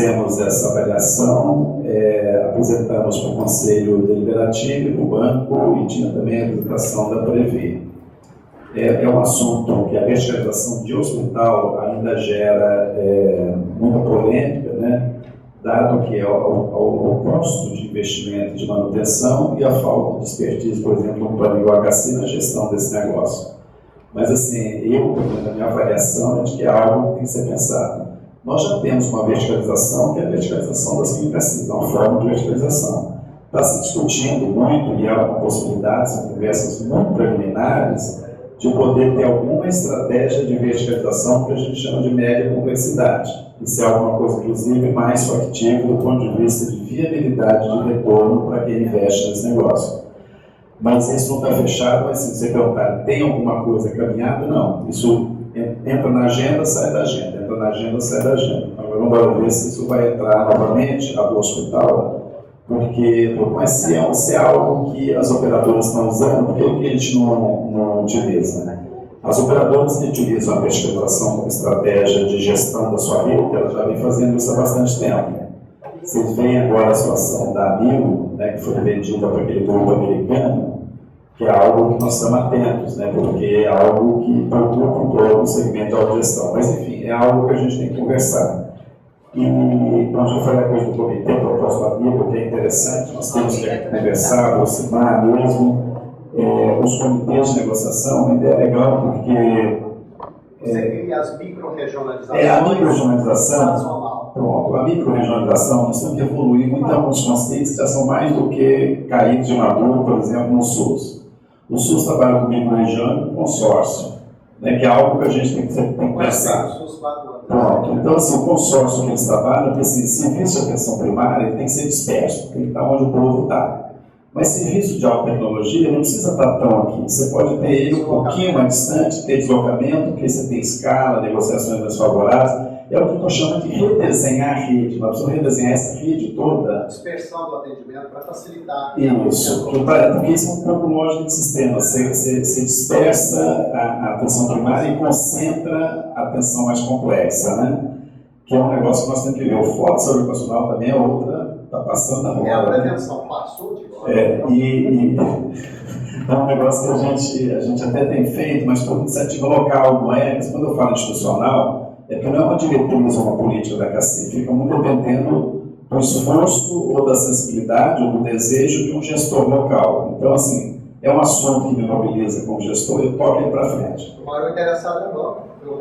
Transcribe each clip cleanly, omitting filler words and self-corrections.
fizemos essa avaliação, apresentamos para o Conselho Deliberativo e para o Banco, e tinha também a apresentação da Previ. É um assunto que a verticalização de hospital ainda gera muita polêmica, né? Dado que ao custo de investimento de manutenção e a falta de expertise, por exemplo, no plano IOHC na gestão desse negócio. Mas, assim, a minha avaliação é de que é algo que tem que ser pensado. Nós já temos uma verticalização, que é a verticalização das clínicas, uma forma de verticalização. Está se discutindo muito, e há uma possibilidade, são conversas muito preliminares, de poder ter alguma estratégia de verticalização que a gente chama de média complexidade. Isso é alguma coisa, inclusive, mais factível do ponto de vista de viabilidade de retorno para quem investe nesse negócio. Mas isso não está fechado, mas se você perguntar, tem alguma coisa caminhada? Não. Isso entra na agenda, sai da agenda, entra na agenda, sai da agenda. Agora vamos ver se isso vai entrar novamente do hospital, porque se é algo que as operadoras estão usando, por que a gente não utiliza? Né? As operadoras que utilizam a verticalização como estratégia de gestão da sua rede, elas já vêm fazendo isso há bastante tempo. Vocês veem agora a situação da Amigo, né, que foi vendida para aquele grupo americano, que é algo que nós estamos atentos, né, porque é algo que preocupa todo o segmento de autogestão. Mas, enfim, é algo que a gente tem que conversar. E, pronto, eu falei a coisa do comitê, proposta do Amigo, que é interessante, nós temos que conversar, aproximar mesmo. Os comitês de negociação, uma ideia legal, porque... Você cria as micro-regionalizações. A micro-regionalização, pronto, a micro-regionalização, nós temos que evoluir muito em alguns conceitos que já são mais do que caídos de maduro, por exemplo, no SUS. O SUS trabalha com micro-região e com consórcio, né, que é algo que a gente tem que pensar. Pronto, então assim, o consórcio que eles trabalham, porque assim, serviço de atenção primária ele tem que ser disperso, porque ele está onde o povo está. Mas serviço de alta tecnologia não precisa estar tão aqui. Você pode ter ele um pouquinho mais distante, ter deslocamento, porque você tem escala, negociações mais favoráveis. É o que eu estou chamando de redesenhar a rede. Nós precisamos redesenhar essa rede toda. Dispersão do atendimento para facilitar. Isso, porque isso é um pouco lógico de sistema. Você dispersa a atenção primária e concentra a atenção mais complexa, né? Que é um negócio que nós temos que ver. O foco de saúde ocupacional também é outra, está passando na roda. É a prevenção, passou de volta. É um negócio que a gente até tem feito, mas por iniciativa local, não é? Mas quando eu falo institucional, é que não é uma diretriz ou uma política da CACI, fica muito dependendo do esforço ou da sensibilidade ou do desejo de um gestor local. Então, assim, é um assunto que me mobiliza como gestor e eu toco ele para frente. O maior interessado é o banco. O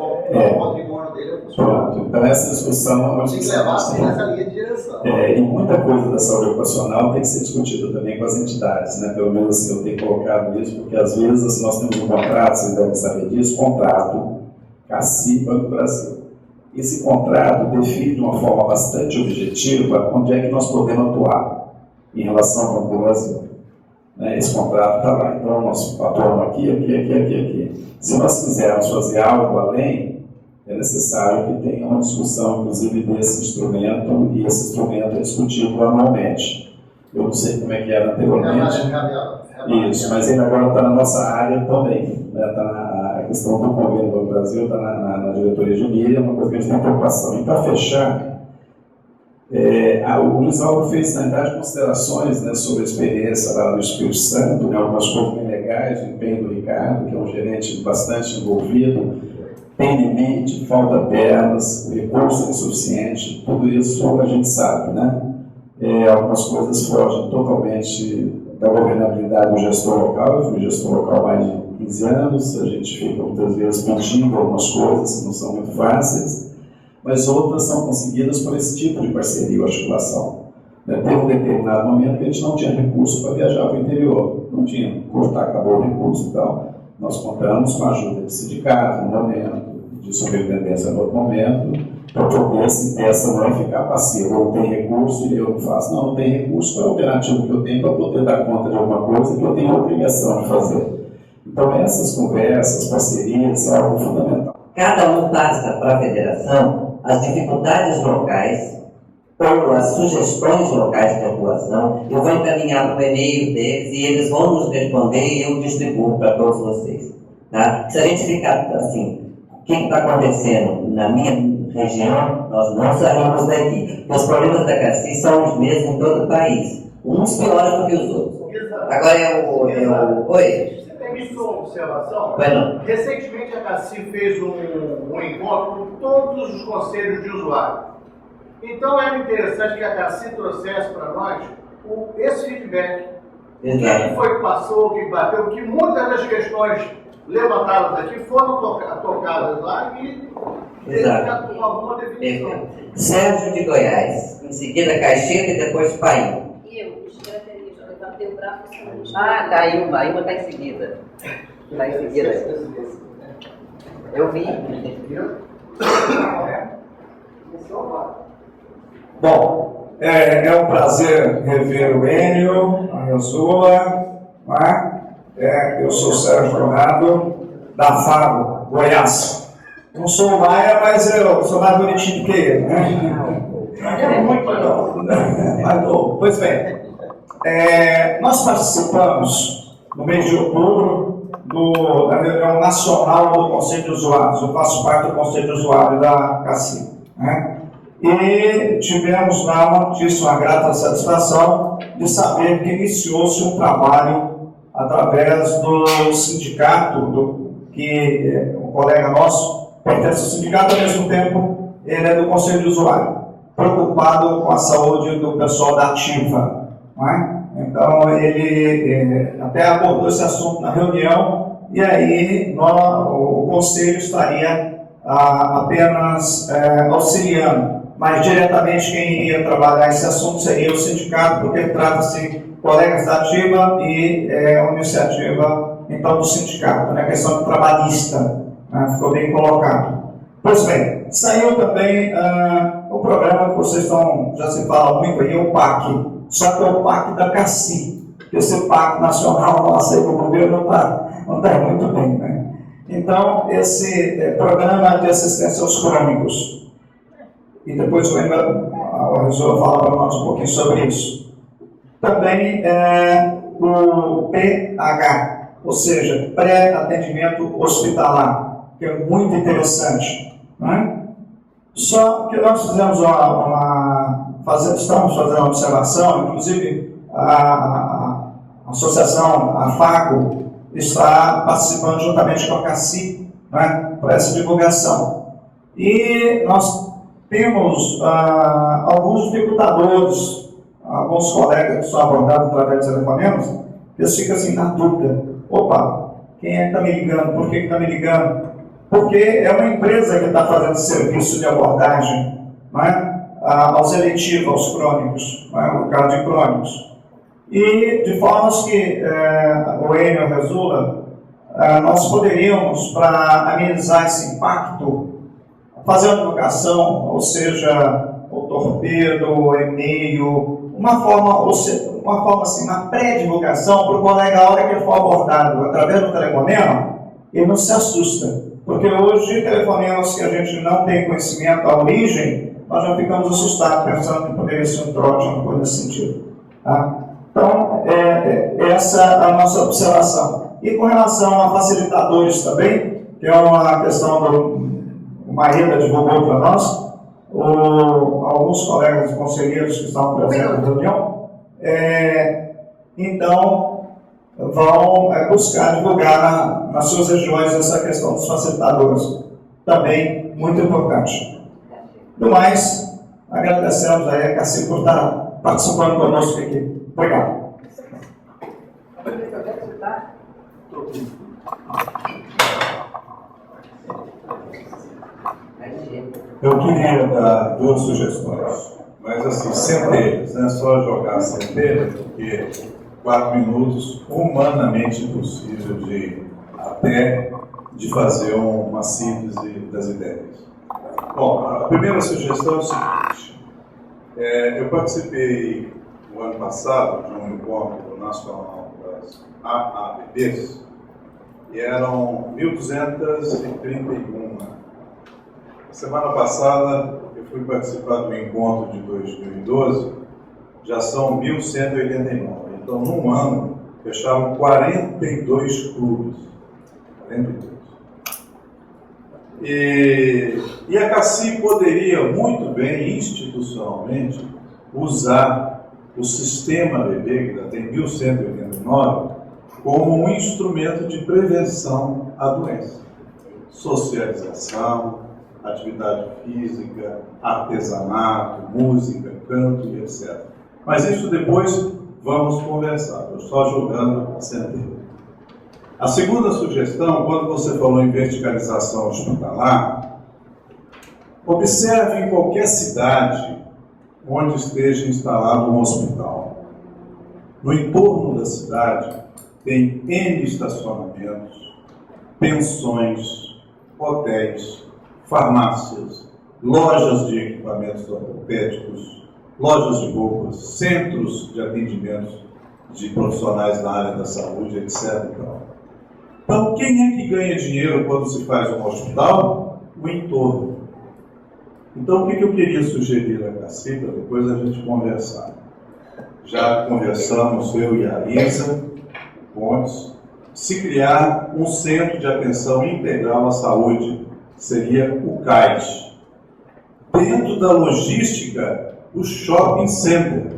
patrimônio dele é o Pronto, então essa discussão... Tem que levar nessa linha de direção. E muita coisa da saúde ocupacional tem que ser discutida também com as entidades, né? Pelo menos assim, eu tenho colocado isso, porque às vezes assim, nós temos um contrato, vocês devem saber disso, contrato CACI Banco do Brasil. Esse contrato define de uma forma bastante objetiva onde é que nós podemos atuar em relação ao Banco do Brasil. Esse contrato está lá, então nós atuamos aqui. Se nós quisermos fazer algo além, é necessário que tenha uma discussão, inclusive, desse instrumento, e esse instrumento é discutido anualmente. Eu não sei como é que era anteriormente. Isso, mas ele agora está na nossa área também. Tá a questão do convênio do Brasil está na diretoria de mídia, é uma coisa que a gente tem preocupação. E para fechar, o Luiz Alves fez, na verdade, considerações, né, sobre a experiência lá do Espírito Santo, né, algumas coisas bem legais, o empenho do Ricardo, que é um gerente bastante envolvido, tem limite, falta pernas, o recurso é insuficiente, tudo isso a gente sabe, né? Algumas coisas fogem totalmente da governabilidade do gestor local. Eu fui gestor local há mais de 15 anos, a gente fica muitas vezes pedindo algumas coisas que não são muito fáceis, mas outras são conseguidas por esse tipo de parceria ou articulação. Teve um determinado momento que a gente não tinha recurso para viajar para o interior, não tinha, acabou o recurso e tal. Nós contamos com a ajuda de sindicato no momento, de superintendência no outro momento, para poder, se essa não é ficar passiva, ou tem recurso e eu não faço. Não tem recurso, qual é a alternativa que eu tenho para poder dar conta de alguma coisa que eu tenho a obrigação de fazer? Então, essas conversas, parcerias, é algo fundamental. Cada um passa para a federação as dificuldades locais ou as sugestões locais de atuação. Eu vou encaminhar para o e-mail deles e eles vão nos responder e eu distribuo para todos vocês. Tá? Se a gente ficar assim, o que está acontecendo região, nós não saímos daqui. Os problemas da CACI são os mesmos em todo o país. Uns piores do que os outros. Agora Oi? Você tem visto uma observação? Bueno. Recentemente a CACI fez um encontro com todos os conselhos de usuário. Então era interessante que a CACI trouxesse para nós esse feedback. O que foi que passou, o que bateu, que muitas das questões levantadas aqui foram tocadas lá e com alguma definição. Sérgio de Goiás, em seguida Caixeira e depois Paim. E eu, característica, eu levantei o braço e Ah, tá, a Ilma está em seguida. Está em seguida. Eu vi. Bom, é um prazer rever o Enio, a Rosula, eu sou o Sérgio Leonardo, da Faro, Goiás. Não sou o Maia, mas eu sou mais bonitinho do que ele, né? É muito legal. Pois bem, nós participamos no mês de outubro da reunião nacional do Conselho de Usuários. Eu faço parte do Conselho de Usuários da CACI, né? E tivemos lá uma notícia, uma grata satisfação de saber que iniciou-se um trabalho através do sindicato, que um colega nosso pertence ao sindicato, ao mesmo tempo ele é do Conselho de Usuário, preocupado com a saúde do pessoal da Ativa. Não é? Então ele até abordou esse assunto na reunião, e aí o Conselho estaria apenas auxiliando. Mas diretamente quem iria trabalhar esse assunto seria o sindicato, porque trata-se de colegas da Ativa e uma iniciativa, então, do sindicato, né? Questão trabalhista, né? Ficou bem colocado. Pois bem, saiu também o programa que vocês já se fala muito aí, o PAC, só que é o PAC da CACI, esse PAC nacional nosso aí do governo não está muito bem, né? Então, esse programa de assistência aos crônicos, e depois a Rosula fala para nós um pouquinho sobre isso. Também o PH, ou seja, pré-atendimento hospitalar, que é muito interessante. Né? Só que nós fizemos estamos fazendo uma observação, inclusive a associação, a FACO, está participando juntamente com a CACI, né, para essa divulgação. E nós temos alguns dificultadores, alguns colegas que são abordados através de telefonemas, que eles ficam assim na dúvida. Opa, quem é que está me ligando? Por que está me ligando? Porque é uma empresa que está fazendo serviço de abordagem, né, aos eletivos, aos crônicos, né, no caso de crônicos. E de formas que o Enio Rosula, nós poderíamos, para amenizar esse impacto, fazer uma divulgação, ou seja, o torpedo, o e-mail, uma forma assim, uma pré-divulgação para o colega, a hora que ele for abordado através do telefonema, ele não se assusta. Porque hoje, telefonemas que a gente não tem conhecimento da origem, nós já ficamos assustados, pensando que poderia ser um trote, uma coisa nesse sentido. Tá? Então, essa é a nossa observação. E com relação a facilitadores também, que é uma questão o Maeda divulgou para nós, alguns colegas conselheiros que estavam presentes na reunião, então vão buscar divulgar nas suas regiões essa questão dos facilitadores, também muito importante. Do mais, agradecemos a CACI por estar participando conosco aqui. Obrigado. Eu queria dar duas sugestões, mas assim, centelhas, não é só jogar centelhas, porque 4 minutos, humanamente impossível de fazer uma síntese das ideias. Bom, a primeira sugestão é o seguinte, eu participei no ano passado de um encontro nacional das AABBs, e eram 1.231. Semana passada, eu fui participar do encontro de 2012, já são 1.189. Então, num ano, fecharam 42 clubes. 42. E a CACI poderia muito bem, institucionalmente, usar o sistema bebê, que já tem 1189, como um instrumento de prevenção à doença. Socialização, atividade física, artesanato, música, canto e etc. Mas isso depois vamos conversar, estou só jogando a centelha. A segunda sugestão, quando você falou em verticalização hospitalar, observe em qualquer cidade onde esteja instalado um hospital. No entorno da cidade tem N estacionamentos, pensões, hotéis, farmácias, lojas de equipamentos ortopédicos, lojas de roupas, centros de atendimentos de profissionais da área da saúde, etc. Então, quem é que ganha dinheiro quando se faz um hospital? O entorno. Então, o que eu queria sugerir a CACI, para depois a gente conversar? Já conversamos, eu e a Isa Pontes, se criar um Centro de Atenção Integral à Saúde, seria o CAIS, dentro da logística do shopping center.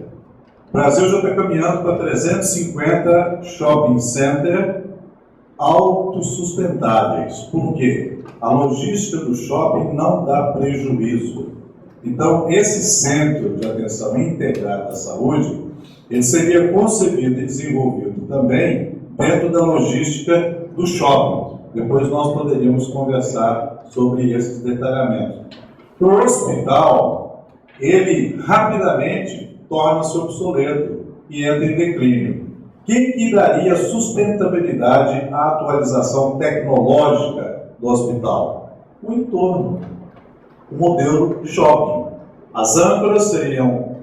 O Brasil já está caminhando para 350 shopping center autossustentáveis. Por quê? A logística do shopping não dá prejuízo. Então, esse Centro de Atenção Integrada à Saúde, ele seria concebido e desenvolvido também dentro da logística do shopping. Depois nós poderíamos conversar sobre esses detalhamentos. O hospital, ele rapidamente torna-se obsoleto e entra em declínio. Quem que daria sustentabilidade à atualização tecnológica do hospital? O entorno, o modelo de shopping. As âncoras seriam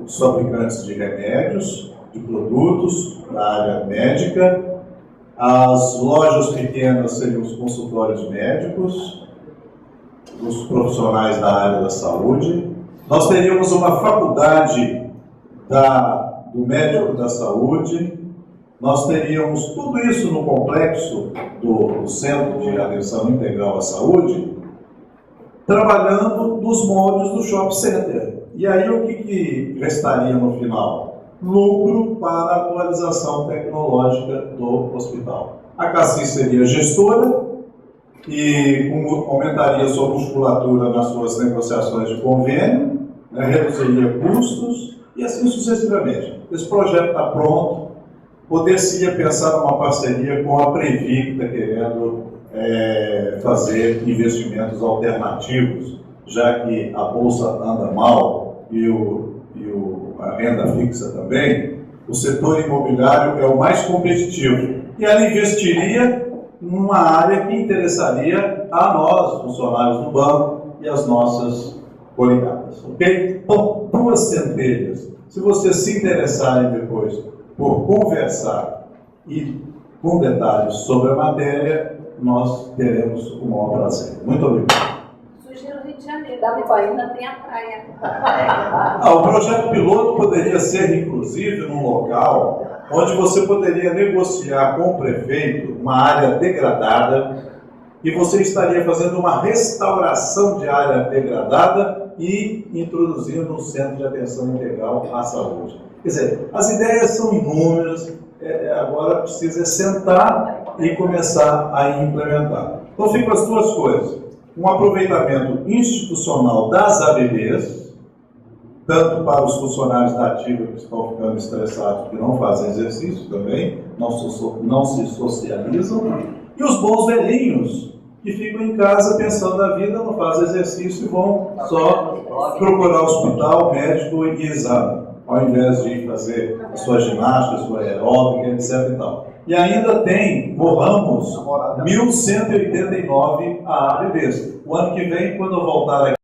os fabricantes de remédios, de produtos da área médica. As lojas pequenas seriam os consultórios médicos, os profissionais da área da saúde. Nós teríamos uma faculdade do médico da saúde. Nós teríamos tudo isso no complexo do Centro de Atenção Integral à Saúde, trabalhando nos moldes do shopping center. E aí o que restaria no final? Lucro para a atualização tecnológica do hospital. A CACI seria gestora e aumentaria sua musculatura nas suas negociações de convênio, reduziria custos e assim sucessivamente. Esse projeto está pronto, poder-se pensar numa parceria com a Previ, que está querendo fazer investimentos alternativos, já que a Bolsa anda mal e a renda fixa também. O setor imobiliário é o mais competitivo e ela investiria numa área que interessaria a nós, funcionários do banco, e as nossas coligadas. Ok? Então, 2 centelhas. Se vocês se interessarem depois por conversar e com detalhes sobre a matéria, nós teremos o maior prazer. Muito obrigado. Sugiro o Rio de Janeiro, porque ainda tem a praia. O projeto piloto poderia ser, inclusive, num local onde você poderia negociar com o prefeito uma área degradada e você estaria fazendo uma restauração de área degradada e introduzindo um centro de atenção integral à saúde. Quer dizer, as ideias são inúmeras, agora precisa sentar e começar a implementar. Então ficam as 2 coisas. Um aproveitamento institucional das ABBs, tanto para os funcionários da ativa que estão ficando estressados, que não fazem exercício também, não se socializam, e os bons velhinhos, que ficam em casa pensando na vida, não fazem exercício e vão só procurar hospital, médico e exame, ao invés de fazer a sua ginástica, a sua aeróbica, etc. E tal. E ainda tem, morramos, 1189 ABBs. O ano que vem, quando eu voltar aqui,